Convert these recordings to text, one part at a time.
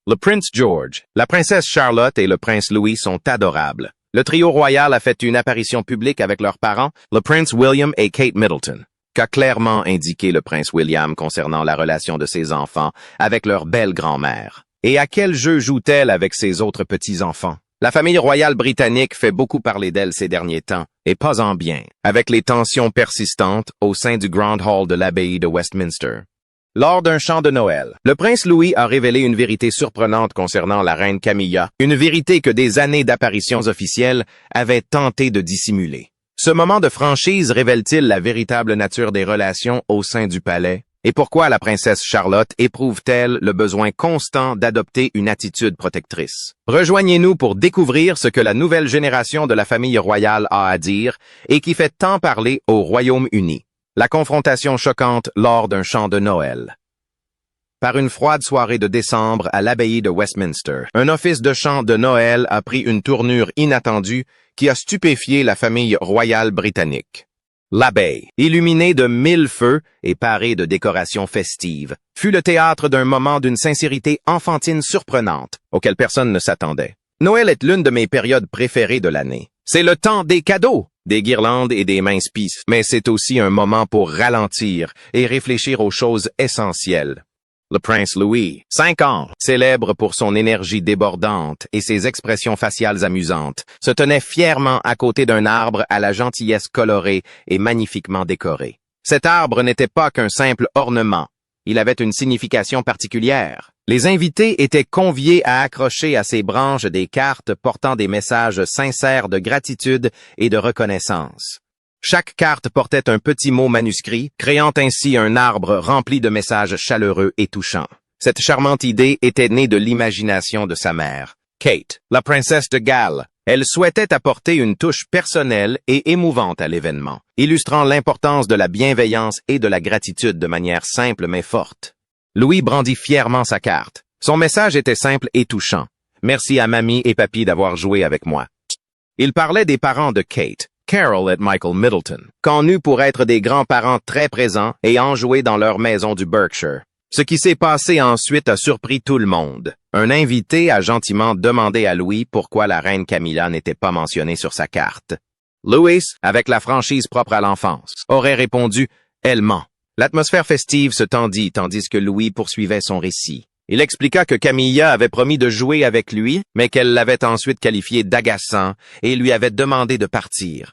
Le prince George, la princesse Charlotte et le prince Louis sont adorables. Le trio royal a fait une apparition publique avec leurs parents, le prince William et Kate Middleton, qu'a clairement indiqué le prince William concernant la relation de ses enfants avec leur belle grand-mère. Et à quel jeu joue-t-elle avec ses autres petits-enfants? La famille royale britannique fait beaucoup parler d'elle ces derniers temps, et pas en bien, avec les tensions persistantes au sein du Grand Hall de l'abbaye de Westminster. Lors d'un chant de Noël, le prince Louis a révélé une vérité surprenante concernant la reine Camilla, une vérité que des années d'apparitions officielles avaient tenté de dissimuler. Ce moment de franchise révèle-t-il la véritable nature des relations au sein du palais? Et pourquoi la princesse Charlotte éprouve-t-elle le besoin constant d'adopter une attitude protectrice? Rejoignez-nous pour découvrir ce que la nouvelle génération de la famille royale a à dire et qui fait tant parler au Royaume-Uni. La confrontation choquante lors d'un chant de Noël. Par une froide soirée de décembre à l'abbaye de Westminster, un office de chant de Noël a pris une tournure inattendue qui a stupéfié la famille royale britannique. L'abbaye, illuminée de 1000 feux et parée de décorations festives, fut le théâtre d'un moment d'une sincérité enfantine surprenante, auquel personne ne s'attendait. Noël est l'une de mes périodes préférées de l'année. C'est le temps des cadeaux, des guirlandes et des minces pisses, mais c'est aussi un moment pour ralentir et réfléchir aux choses essentielles. Le prince Louis, 5 ans, célèbre pour son énergie débordante et ses expressions faciales amusantes, se tenait fièrement à côté d'un arbre à la gentillesse colorée et magnifiquement décoré. Cet arbre n'était pas qu'un simple ornement. Il avait une signification particulière. Les invités étaient conviés à accrocher à ses branches des cartes portant des messages sincères de gratitude et de reconnaissance. Chaque carte portait un petit mot manuscrit, créant ainsi un arbre rempli de messages chaleureux et touchants. Cette charmante idée était née de l'imagination de sa mère, Kate, la princesse de Galles. Elle souhaitait apporter une touche personnelle et émouvante à l'événement, illustrant l'importance de la bienveillance et de la gratitude de manière simple mais forte. Louis brandit fièrement sa carte. Son message était simple et touchant. Merci à mamie et papy d'avoir joué avec moi. Il parlait des parents de Kate, Carol et Michael Middleton, connus pour être des grands-parents très présents et enjoués dans leur maison du Berkshire. Ce qui s'est passé ensuite a surpris tout le monde. Un invité a gentiment demandé à Louis pourquoi la reine Camilla n'était pas mentionnée sur sa carte. Louis, avec la franchise propre à l'enfance, aurait répondu « Elle ment ». L'atmosphère festive se tendit tandis que Louis poursuivait son récit. Il expliqua que Camilla avait promis de jouer avec lui, mais qu'elle l'avait ensuite qualifié d'agaçant et lui avait demandé de partir.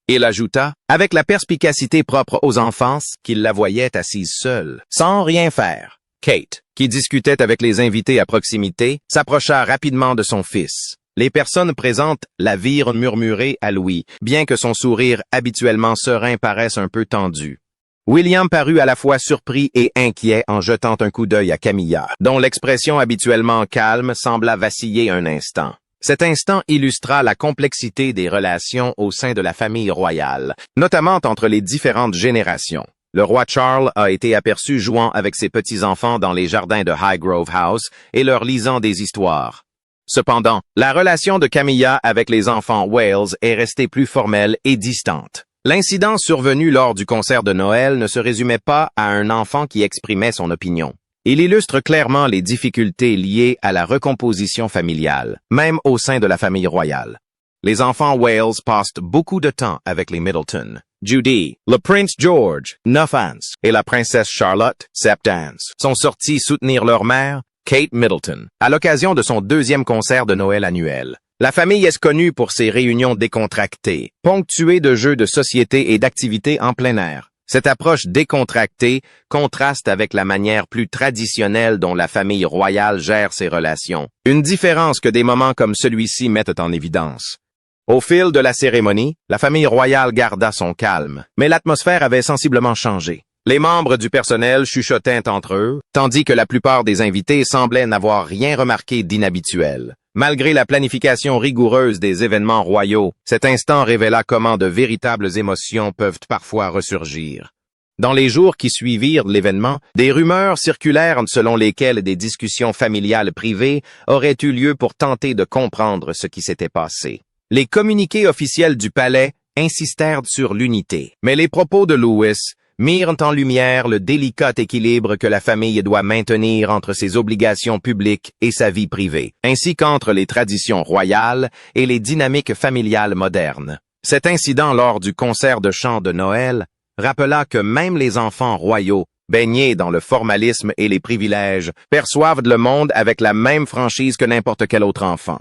Il ajouta, avec la perspicacité propre aux enfants, qu'il la voyait assise seule, sans rien faire. Kate, qui discutait avec les invités à proximité, s'approcha rapidement de son fils. Les personnes présentes la virent murmurer à Louis, bien que son sourire habituellement serein paraisse un peu tendu. William parut à la fois surpris et inquiet en jetant un coup d'œil à Camilla, dont l'expression habituellement calme sembla vaciller un instant. Cet instant illustra la complexité des relations au sein de la famille royale, notamment entre les différentes générations. Le roi Charles a été aperçu jouant avec ses petits-enfants dans les jardins de Highgrove House et leur lisant des histoires. Cependant, la relation de Camilla avec les enfants Wales est restée plus formelle et distante. L'incident survenu lors du concert de Noël ne se résumait pas à un enfant qui exprimait son opinion. Il illustre clairement les difficultés liées à la recomposition familiale, même au sein de la famille royale. Les enfants Wales passent beaucoup de temps avec les Middleton. Judy, le prince George, 9 ans, et la princesse Charlotte, 7 ans, sont sortis soutenir leur mère, Kate Middleton, à l'occasion de son 2e concert de Noël annuel. La famille est connue pour ses réunions décontractées, ponctuées de jeux de société et d'activités en plein air. Cette approche décontractée contraste avec la manière plus traditionnelle dont la famille royale gère ses relations, une différence que des moments comme celui-ci mettent en évidence. Au fil de la cérémonie, la famille royale garda son calme, mais l'atmosphère avait sensiblement changé. Les membres du personnel chuchotaient entre eux, tandis que la plupart des invités semblaient n'avoir rien remarqué d'inhabituel. Malgré la planification rigoureuse des événements royaux, cet instant révéla comment de véritables émotions peuvent parfois ressurgir. Dans les jours qui suivirent l'événement, des rumeurs circulèrent selon lesquelles des discussions familiales privées auraient eu lieu pour tenter de comprendre ce qui s'était passé. Les communiqués officiels du palais insistèrent sur l'unité, mais les propos de Louis, mirent en lumière le délicat équilibre que la famille doit maintenir entre ses obligations publiques et sa vie privée, ainsi qu'entre les traditions royales et les dynamiques familiales modernes. Cet incident lors du concert de chant de Noël rappela que même les enfants royaux, baignés dans le formalisme et les privilèges, perçoivent le monde avec la même franchise que n'importe quel autre enfant.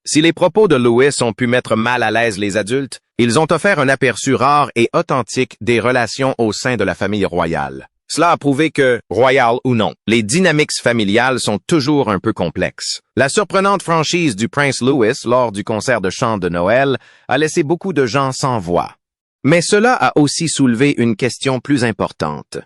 Si les propos de Louis ont pu mettre mal à l'aise les adultes, ils ont offert un aperçu rare et authentique des relations au sein de la famille royale. Cela a prouvé que, royal ou non, les dynamiques familiales sont toujours un peu complexes. La surprenante franchise du prince Louis lors du concert de chant de Noël a laissé beaucoup de gens sans voix. Mais cela a aussi soulevé une question plus importante.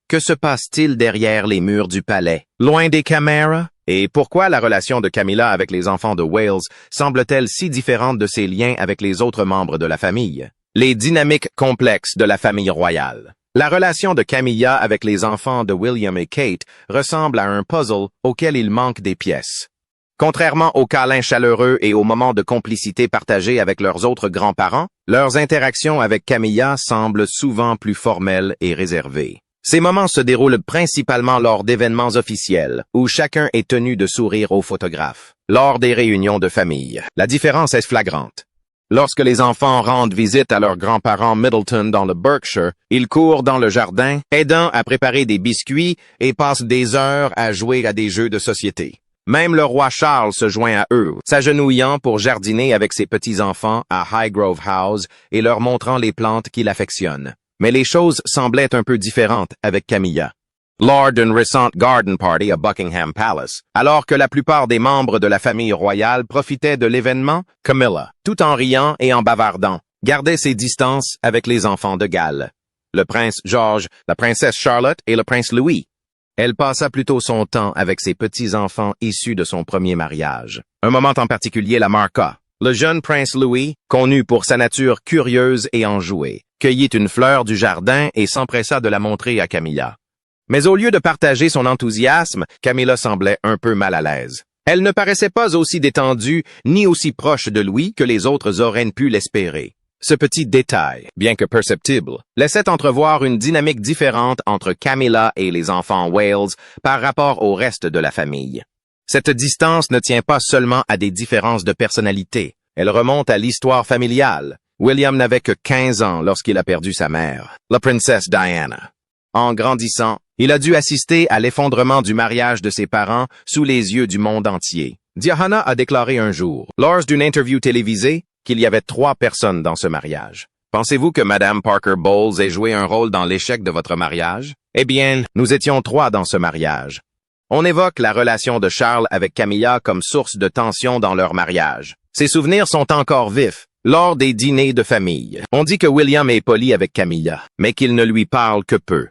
Que se passe-t-il derrière les murs du palais, loin des caméras? Et pourquoi la relation de Camilla avec les enfants de Wales semble-t-elle si différente de ses liens avec les autres membres de la famille? Les dynamiques complexes de la famille royale. La relation de Camilla avec les enfants de William et Kate ressemble à un puzzle auquel il manque des pièces. Contrairement aux câlins chaleureux et aux moments de complicité partagés avec leurs autres grands-parents, leurs interactions avec Camilla semblent souvent plus formelles et réservées. Ces moments se déroulent principalement lors d'événements officiels, où chacun est tenu de sourire au photographe. Lors des réunions de famille, la différence est flagrante. Lorsque les enfants rendent visite à leurs grands-parents Middleton dans le Berkshire, ils courent dans le jardin, aidant à préparer des biscuits et passent des heures à jouer à des jeux de société. Même le roi Charles se joint à eux, s'agenouillant pour jardiner avec ses petits-enfants à Highgrove House et leur montrant les plantes qu'il affectionne. Mais les choses semblaient un peu différentes avec Camilla. Lors d'une récente garden party à Buckingham Palace, alors que la plupart des membres de la famille royale profitaient de l'événement, Camilla, tout en riant et en bavardant, gardait ses distances avec les enfants de Galles. Le prince George, la princesse Charlotte et le prince Louis. Elle passa plutôt son temps avec ses petits-enfants issus de son premier mariage. Un moment en particulier la marqua. Le jeune prince Louis, connu pour sa nature curieuse et enjouée, cueillit une fleur du jardin et s'empressa de la montrer à Camilla. Mais au lieu de partager son enthousiasme, Camilla semblait un peu mal à l'aise. Elle ne paraissait pas aussi détendue ni aussi proche de Louis que les autres auraient pu l'espérer. Ce petit détail, bien que perceptible, laissait entrevoir une dynamique différente entre Camilla et les enfants Wales par rapport au reste de la famille. Cette distance ne tient pas seulement à des différences de personnalité, elle remonte à l'histoire familiale. William n'avait que 15 ans lorsqu'il a perdu sa mère, la princesse Diana. En grandissant, il a dû assister à l'effondrement du mariage de ses parents sous les yeux du monde entier. Diana a déclaré un jour, lors d'une interview télévisée, qu'il y avait 3 personnes dans ce mariage. Pensez-vous que Madame Parker Bowles ait joué un rôle dans l'échec de votre mariage? Eh bien, nous étions 3 dans ce mariage. On évoque la relation de Charles avec Camilla comme source de tension dans leur mariage. Ces souvenirs sont encore vifs. Lors des dîners de famille, on dit que William est poli avec Camilla, mais qu'il ne lui parle que peu.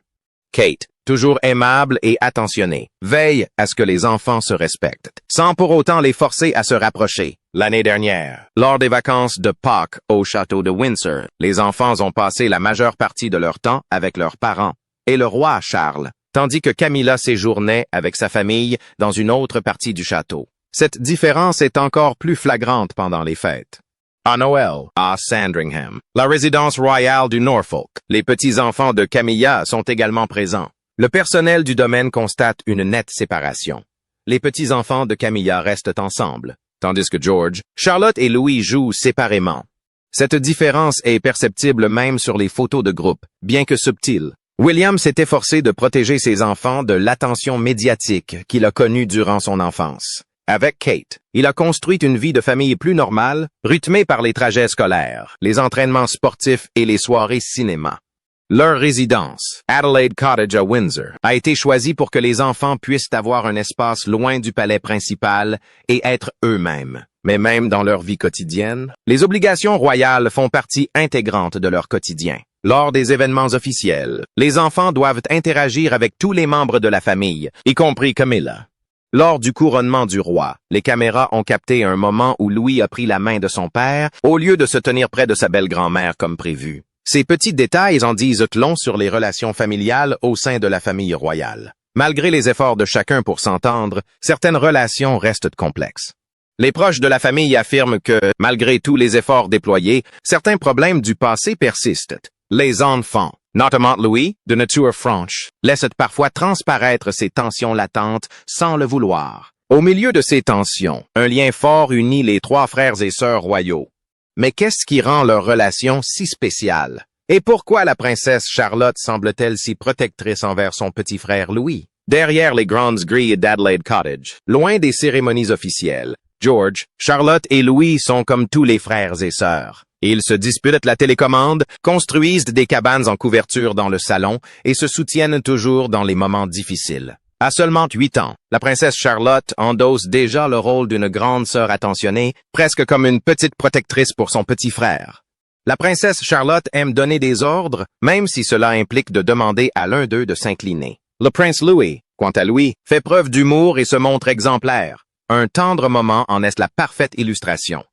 Kate, toujours aimable et attentionnée, veille à ce que les enfants se respectent, sans pour autant les forcer à se rapprocher. L'année dernière, lors des vacances de Pâques au château de Windsor, les enfants ont passé la majeure partie de leur temps avec leurs parents et le roi Charles, tandis que Camilla séjournait avec sa famille dans une autre partie du château. Cette différence est encore plus flagrante pendant les fêtes. À Noël, à Sandringham, la résidence royale du Norfolk, les petits-enfants de Camilla sont également présents. Le personnel du domaine constate une nette séparation. Les petits-enfants de Camilla restent ensemble, tandis que George, Charlotte et Louis jouent séparément. Cette différence est perceptible même sur les photos de groupe, bien que subtile. William s'est efforcé de protéger ses enfants de l'attention médiatique qu'il a connue durant son enfance. Avec Kate, il a construit une vie de famille plus normale, rythmée par les trajets scolaires, les entraînements sportifs et les soirées cinéma. Leur résidence, Adelaide Cottage à Windsor, a été choisie pour que les enfants puissent avoir un espace loin du palais principal et être eux-mêmes. Mais même dans leur vie quotidienne, les obligations royales font partie intégrante de leur quotidien. Lors des événements officiels, les enfants doivent interagir avec tous les membres de la famille, y compris Camilla. Lors du couronnement du roi, les caméras ont capté un moment où Louis a pris la main de son père au lieu de se tenir près de sa belle-grand-mère comme prévu. Ces petits détails en disent long sur les relations familiales au sein de la famille royale. Malgré les efforts de chacun pour s'entendre, certaines relations restent complexes. Les proches de la famille affirment que, malgré tous les efforts déployés, certains problèmes du passé persistent. Les enfants, Notamment Louis, de nature franche, laisse parfois transparaître ses tensions latentes sans le vouloir. Au milieu de ces tensions, un lien fort unit les trois frères et sœurs royaux. Mais qu'est-ce qui rend leur relation si spéciale? Et pourquoi la princesse Charlotte semble-t-elle si protectrice envers son petit frère Louis? Derrière les grandes grilles d'Adelaide Cottage, loin des cérémonies officielles, George, Charlotte et Louis sont comme tous les frères et sœurs. Ils se disputent la télécommande, construisent des cabanes en couverture dans le salon et se soutiennent toujours dans les moments difficiles. À seulement 8 ans, la princesse Charlotte endosse déjà le rôle d'une grande sœur attentionnée, presque comme une petite protectrice pour son petit frère. La princesse Charlotte aime donner des ordres, même si cela implique de demander à l'un d'eux de s'incliner. Le prince Louis, quant à lui, fait preuve d'humour et se montre exemplaire. Un tendre moment en est la parfaite illustration.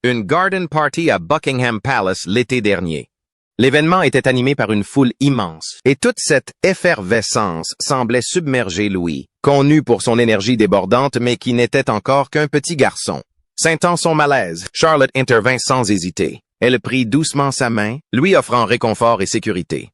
Une garden party à Buckingham Palace l'été dernier. L'événement était animé par une foule immense, et toute cette effervescence semblait submerger Louis, connu pour son énergie débordante mais qui n'était encore qu'un petit garçon. Sentant son malaise, Charlotte intervint sans hésiter. Elle prit doucement sa main, lui offrant réconfort et sécurité.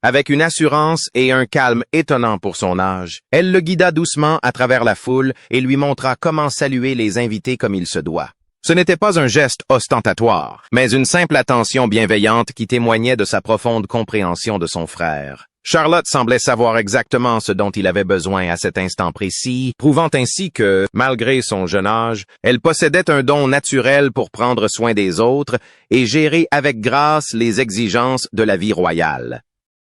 Avec une assurance et un calme étonnant pour son âge, elle le guida doucement à travers la foule et lui montra comment saluer les invités comme il se doit. Ce n'était pas un geste ostentatoire, mais une simple attention bienveillante qui témoignait de sa profonde compréhension de son frère. Charlotte semblait savoir exactement ce dont il avait besoin à cet instant précis, prouvant ainsi que, malgré son jeune âge, elle possédait un don naturel pour prendre soin des autres et gérer avec grâce les exigences de la vie royale.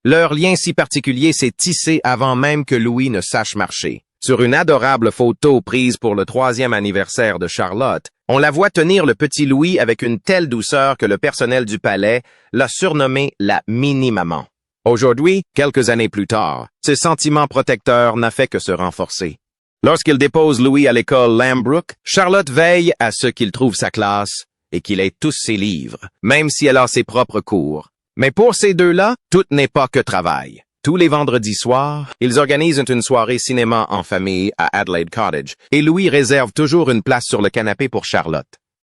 Leur lien si particulier s'est tissé avant même que Louis ne sache marcher. Sur une adorable photo prise pour le 3e anniversaire de Charlotte, on la voit tenir le petit Louis avec une telle douceur que le personnel du palais l'a surnommé la mini-maman. Aujourd'hui, quelques années plus tard, ce sentiment protecteur n'a fait que se renforcer. Lorsqu'il dépose Louis à l'école Lambrook, Charlotte veille à ce qu'il trouve sa classe et qu'il ait tous ses livres, même si elle a ses propres cours. Mais pour ces deux-là, tout n'est pas que travail. Tous les vendredis soirs, ils organisent une soirée cinéma en famille à Adelaide Cottage, et Louis réserve toujours une place sur le canapé pour Charlotte.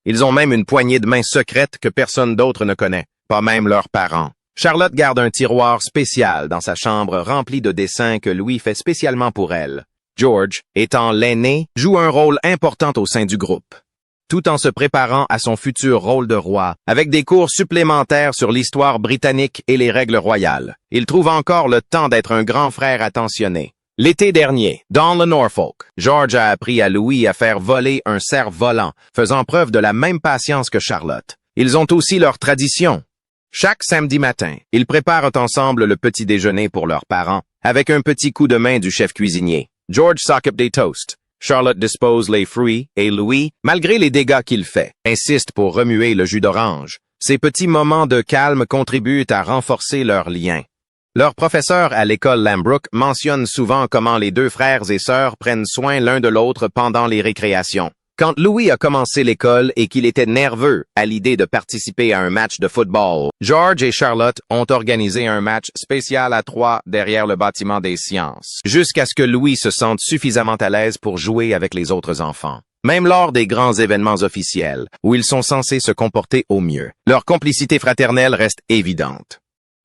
Ils ont même une poignée de main secrète que personne d'autre ne connaît, pas même leurs parents. Charlotte garde un tiroir spécial dans sa chambre rempli de dessins que Louis fait spécialement pour elle. George, étant l'aîné, joue un rôle important au sein du groupe, tout en se préparant à son futur rôle de roi, avec des cours supplémentaires sur l'histoire britannique et les règles royales. Il trouve encore le temps d'être un grand frère attentionné. L'été dernier, dans le Norfolk, George a appris à Louis à faire voler un cerf-volant, faisant preuve de la même patience que Charlotte. Ils ont aussi leur tradition. Chaque samedi matin, ils préparent ensemble le petit déjeuner pour leurs parents, avec un petit coup de main du chef cuisinier. George s'occupe des toasts. Charlotte dispose les fruits et Louis, malgré les dégâts qu'il fait, insiste pour remuer le jus d'orange. Ces petits moments de calme contribuent à renforcer leur lien. Leur professeur à l'école Lambrook mentionne souvent comment les deux frères et sœurs prennent soin l'un de l'autre pendant les récréations. Quand Louis a commencé l'école et qu'il était nerveux à l'idée de participer à un match de football, George et Charlotte ont organisé un match spécial à 3 derrière le bâtiment des sciences, jusqu'à ce que Louis se sente suffisamment à l'aise pour jouer avec les autres enfants. Même lors des grands événements officiels, où ils sont censés se comporter au mieux, leur complicité fraternelle reste évidente.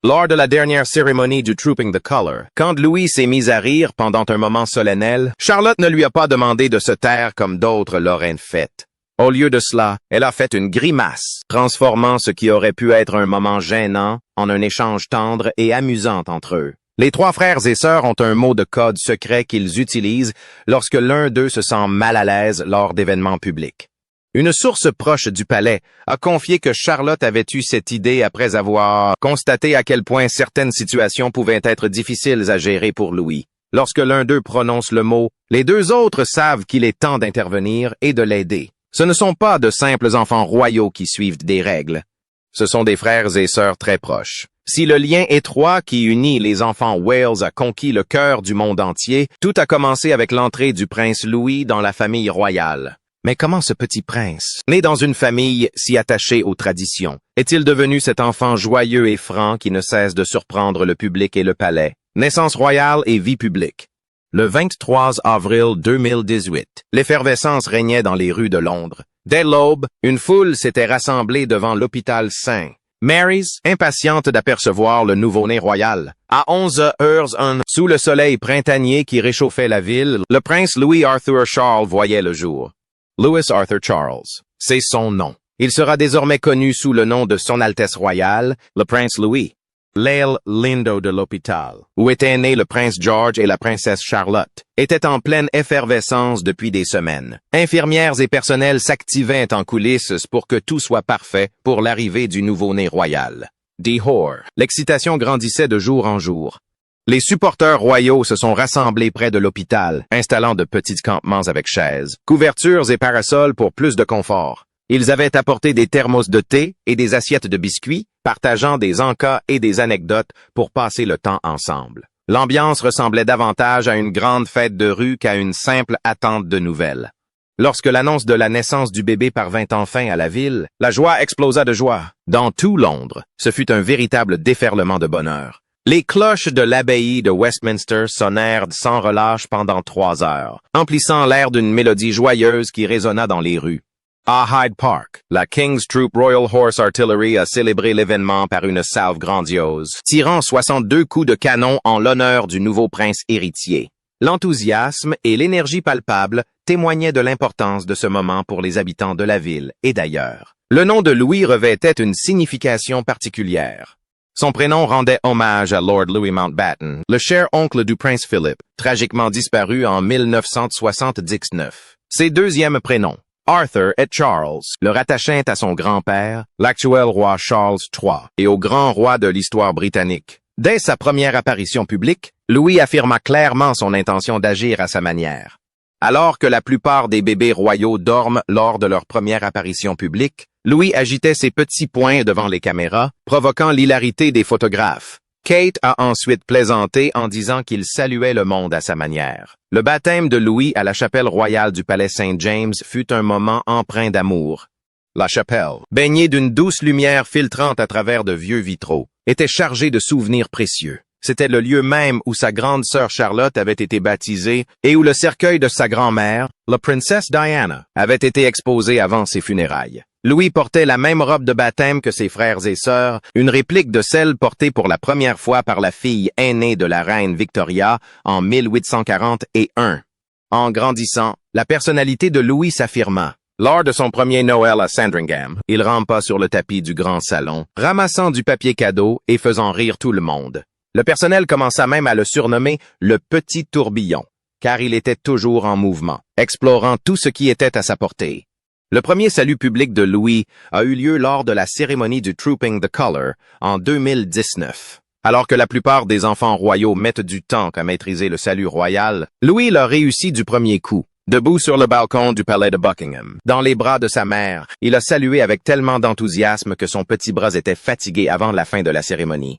Lors de la dernière cérémonie du Trooping the Colour, quand Louis s'est mis à rire pendant un moment solennel, Charlotte ne lui a pas demandé de se taire comme d'autres l'auraient fait. Au lieu de cela, elle a fait une grimace, transformant ce qui aurait pu être un moment gênant en un échange tendre et amusant entre eux. Les trois frères et sœurs ont un mot de code secret qu'ils utilisent lorsque l'un d'eux se sent mal à l'aise lors d'événements publics. Une source proche du palais a confié que Charlotte avait eu cette idée après avoir constaté à quel point certaines situations pouvaient être difficiles à gérer pour Louis. Lorsque l'un d'eux prononce le mot, les deux autres savent qu'il est temps d'intervenir et de l'aider. Ce ne sont pas de simples enfants royaux qui suivent des règles. Ce sont des frères et sœurs très proches. Si le lien étroit qui unit les enfants Wales a conquis le cœur du monde entier, tout a commencé avec l'entrée du prince Louis dans la famille royale. Mais comment ce petit prince, né dans une famille si attachée aux traditions, est-il devenu cet enfant joyeux et franc qui ne cesse de surprendre le public et le palais? Naissance royale et vie publique. Le 23 avril 2018, l'effervescence régnait dans les rues de Londres. Dès l'aube, une foule s'était rassemblée devant l'hôpital St. Marys, impatiente d'apercevoir le nouveau-né royal. À 11h01, sous le soleil printanier qui réchauffait la ville, le prince Louis Arthur Charles voyait le jour. Louis Arthur Charles, c'est son nom. Il sera désormais connu sous le nom de Son Altesse Royale, le prince Louis. L'aile Lindo de l'hôpital, où étaient nés le prince George et la princesse Charlotte, était en pleine effervescence depuis des semaines. Infirmières et personnels s'activaient en coulisses pour que tout soit parfait pour l'arrivée du nouveau-né royal. Dehors, l'excitation grandissait de jour en jour. Les supporters royaux se sont rassemblés près de l'hôpital, installant de petits campements avec chaises, couvertures et parasols pour plus de confort. Ils avaient apporté des thermos de thé et des assiettes de biscuits, partageant des encas et des anecdotes pour passer le temps ensemble. L'ambiance ressemblait davantage à une grande fête de rue qu'à une simple attente de nouvelles. Lorsque l'annonce de la naissance du bébé parvint enfin à la ville, la joie explosa de joie. Dans tout Londres, ce fut un véritable déferlement de bonheur. Les cloches de l'abbaye de Westminster sonnèrent sans relâche pendant 3 heures, emplissant l'air d'une mélodie joyeuse qui résonna dans les rues. À Hyde Park, la King's Troop Royal Horse Artillery a célébré l'événement par une salve grandiose, tirant 62 coups de canon en l'honneur du nouveau prince héritier. L'enthousiasme et l'énergie palpable témoignaient de l'importance de ce moment pour les habitants de la ville et d'ailleurs. Le nom de Louis revêtait une signification particulière. Son prénom rendait hommage à Lord Louis Mountbatten, le cher oncle du prince Philip, tragiquement disparu en 1979. Ses deuxièmes prénoms, Arthur et Charles, le rattachant à son grand-père, l'actuel roi Charles III, et au grand roi de l'histoire britannique. Dès sa première apparition publique, Louis affirma clairement son intention d'agir à sa manière. Alors que la plupart des bébés royaux dorment lors de leur première apparition publique, Louis agitait ses petits poings devant les caméras, provoquant l'hilarité des photographes. Kate a ensuite plaisanté en disant qu'il saluait le monde à sa manière. Le baptême de Louis à la chapelle royale du palais Saint James fut un moment empreint d'amour. La chapelle, baignée d'une douce lumière filtrante à travers de vieux vitraux, était chargée de souvenirs précieux. C'était le lieu même où sa grande sœur Charlotte avait été baptisée et où le cercueil de sa grand-mère, la princesse Diana, avait été exposé avant ses funérailles. Louis portait la même robe de baptême que ses frères et sœurs, une réplique de celle portée pour la première fois par la fille aînée de la reine Victoria en 1841. En grandissant, la personnalité de Louis s'affirma. Lors de son premier Noël à Sandringham, il rampa sur le tapis du grand salon, ramassant du papier cadeau et faisant rire tout le monde. Le personnel commença même à le surnommer le Petit Tourbillon, car il était toujours en mouvement, explorant tout ce qui était à sa portée. Le premier salut public de Louis a eu lieu lors de la cérémonie du Trooping the Colour en 2019. Alors que la plupart des enfants royaux mettent du temps à maîtriser le salut royal, Louis l'a réussi du premier coup. Debout sur le balcon du palais de Buckingham, dans les bras de sa mère, il a salué avec tellement d'enthousiasme que son petit bras était fatigué avant la fin de la cérémonie.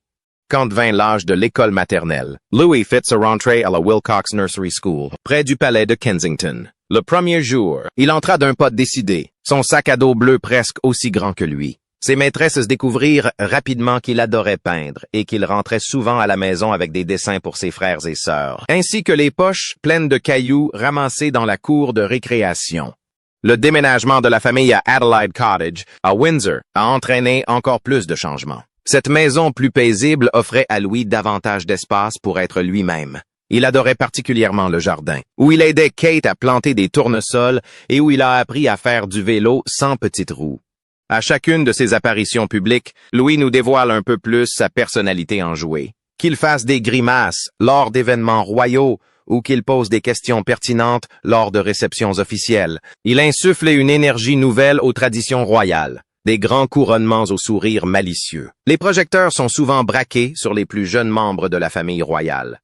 Quand vint l'âge de l'école maternelle, Louis fit sa rentrée à la Wilcox Nursery School, près du palais de Kensington. Le premier jour, il entra d'un pas décidé, son sac à dos bleu presque aussi grand que lui. Ses maîtresses découvrirent rapidement qu'il adorait peindre et qu'il rentrait souvent à la maison avec des dessins pour ses frères et sœurs, ainsi que les poches pleines de cailloux ramassés dans la cour de récréation. Le déménagement de la famille à Adelaide Cottage, à Windsor, a entraîné encore plus de changements. Cette maison plus paisible offrait à Louis davantage d'espace pour être lui-même. Il adorait particulièrement le jardin, où il aidait Kate à planter des tournesols et où il a appris à faire du vélo sans petites roues. À chacune de ses apparitions publiques, Louis nous dévoile un peu plus sa personnalité enjouée. Qu'il fasse des grimaces lors d'événements royaux ou qu'il pose des questions pertinentes lors de réceptions officielles, il insuffle une énergie nouvelle aux traditions royales. Des grands couronnements au sourire malicieux. Les projecteurs sont souvent braqués sur les plus jeunes membres de la famille royale.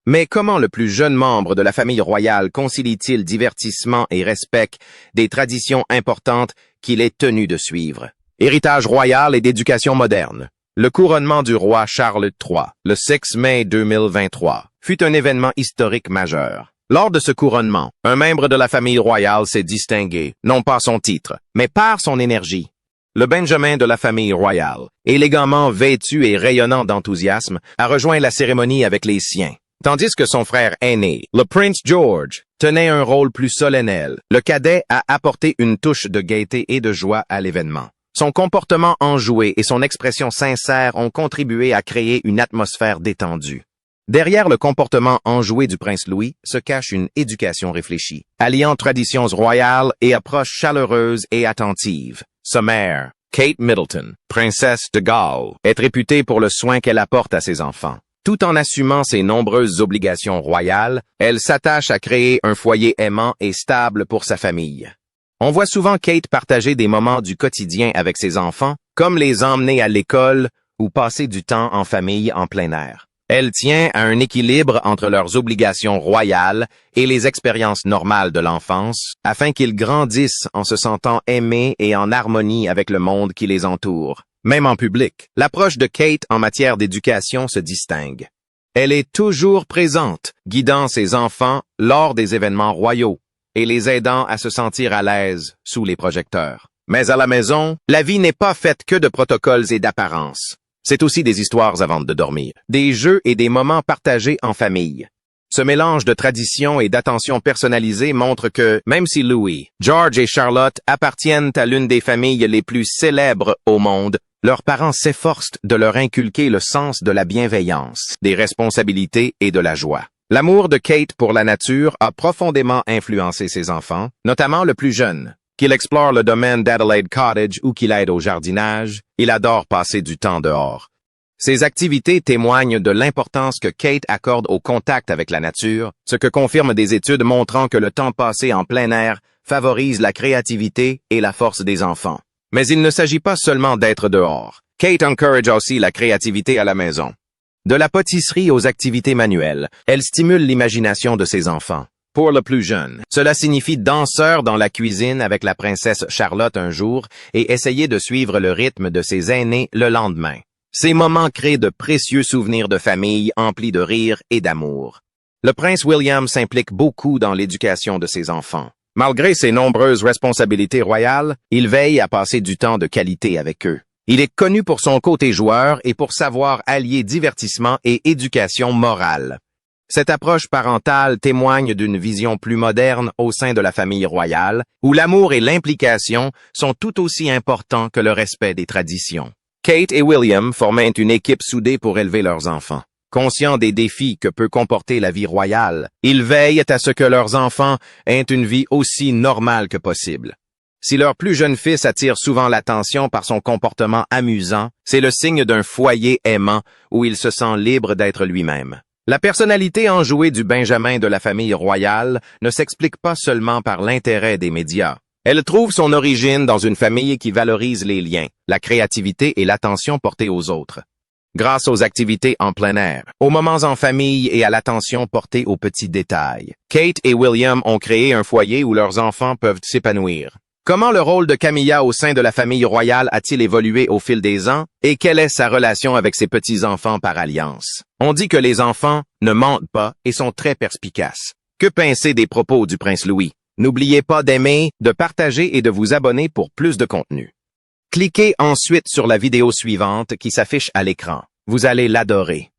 Mais comment le plus jeune membre de la famille royale concilie-t-il divertissement et respect des traditions importantes qu'il est tenu de suivre? Héritage royal et d'éducation moderne. Le couronnement du roi Charles III, le 6 mai 2023, fut un événement historique majeur. Lors de ce couronnement, un membre de la famille royale s'est distingué, non par son titre, mais par son énergie. Le Benjamin de la famille royale, élégamment vêtu et rayonnant d'enthousiasme, a rejoint la cérémonie avec les siens. Tandis que son frère aîné, le Prince George, tenait un rôle plus solennel, le cadet a apporté une touche de gaieté et de joie à l'événement. Son comportement enjoué et son expression sincère ont contribué à créer une atmosphère détendue. Derrière le comportement enjoué du prince Louis se cache une éducation réfléchie, alliant traditions royales et approches chaleureuses et attentives. Sa mère, Kate Middleton, princesse de Galles, est réputée pour le soin qu'elle apporte à ses enfants. Tout en assumant ses nombreuses obligations royales, elle s'attache à créer un foyer aimant et stable pour sa famille. On voit souvent Kate partager des moments du quotidien avec ses enfants, comme les emmener à l'école ou passer du temps en famille en plein air. Elle tient à un équilibre entre leurs obligations royales et les expériences normales de l'enfance, afin qu'ils grandissent en se sentant aimés et en harmonie avec le monde qui les entoure. Même en public, l'approche de Kate en matière d'éducation se distingue. Elle est toujours présente, guidant ses enfants lors des événements royaux et les aidant à se sentir à l'aise sous les projecteurs. Mais à la maison, la vie n'est pas faite que de protocoles et d'apparences. C'est aussi des histoires avant de dormir, des jeux et des moments partagés en famille. Ce mélange de tradition et d'attention personnalisée montre que, même si Louis, George et Charlotte appartiennent à l'une des familles les plus célèbres au monde, leurs parents s'efforcent de leur inculquer le sens de la bienveillance, des responsabilités et de la joie. L'amour de Kate pour la nature a profondément influencé ses enfants, notamment le plus jeune. Qu'il explore le domaine d'Adelaide Cottage ou qu'il aide au jardinage, il adore passer du temps dehors. Ces activités témoignent de l'importance que Kate accorde au contact avec la nature, ce que confirment des études montrant que le temps passé en plein air favorise la créativité et la force des enfants. Mais il ne s'agit pas seulement d'être dehors. Kate encourage aussi la créativité à la maison. De la pâtisserie aux activités manuelles, elle stimule l'imagination de ses enfants. Pour le plus jeune, cela signifie danseur dans la cuisine avec la princesse Charlotte un jour et essayer de suivre le rythme de ses aînés le lendemain. Ces moments créent de précieux souvenirs de famille emplis de rire et d'amour. Le prince William s'implique beaucoup dans l'éducation de ses enfants. Malgré ses nombreuses responsabilités royales, il veille à passer du temps de qualité avec eux. Il est connu pour son côté joueur et pour savoir allier divertissement et éducation morale. Cette approche parentale témoigne d'une vision plus moderne au sein de la famille royale, où l'amour et l'implication sont tout aussi importants que le respect des traditions. Kate et William formaient une équipe soudée pour élever leurs enfants. Conscients des défis que peut comporter la vie royale, ils veillent à ce que leurs enfants aient une vie aussi normale que possible. Si leur plus jeune fils attire souvent l'attention par son comportement amusant, c'est le signe d'un foyer aimant où il se sent libre d'être lui-même. La personnalité enjouée du Benjamin de la famille royale ne s'explique pas seulement par l'intérêt des médias. Elle trouve son origine dans une famille qui valorise les liens, la créativité et l'attention portée aux autres. Grâce aux activités en plein air, aux moments en famille et à l'attention portée aux petits détails, Kate et William ont créé un foyer où leurs enfants peuvent s'épanouir. Comment le rôle de Camilla au sein de la famille royale a-t-il évolué au fil des ans et quelle est sa relation avec ses petits-enfants par alliance? On dit que les enfants ne mentent pas et sont très perspicaces. Que penser des propos du prince Louis? N'oubliez pas d'aimer, de partager et de vous abonner pour plus de contenu. Cliquez ensuite sur la vidéo suivante qui s'affiche à l'écran. Vous allez l'adorer.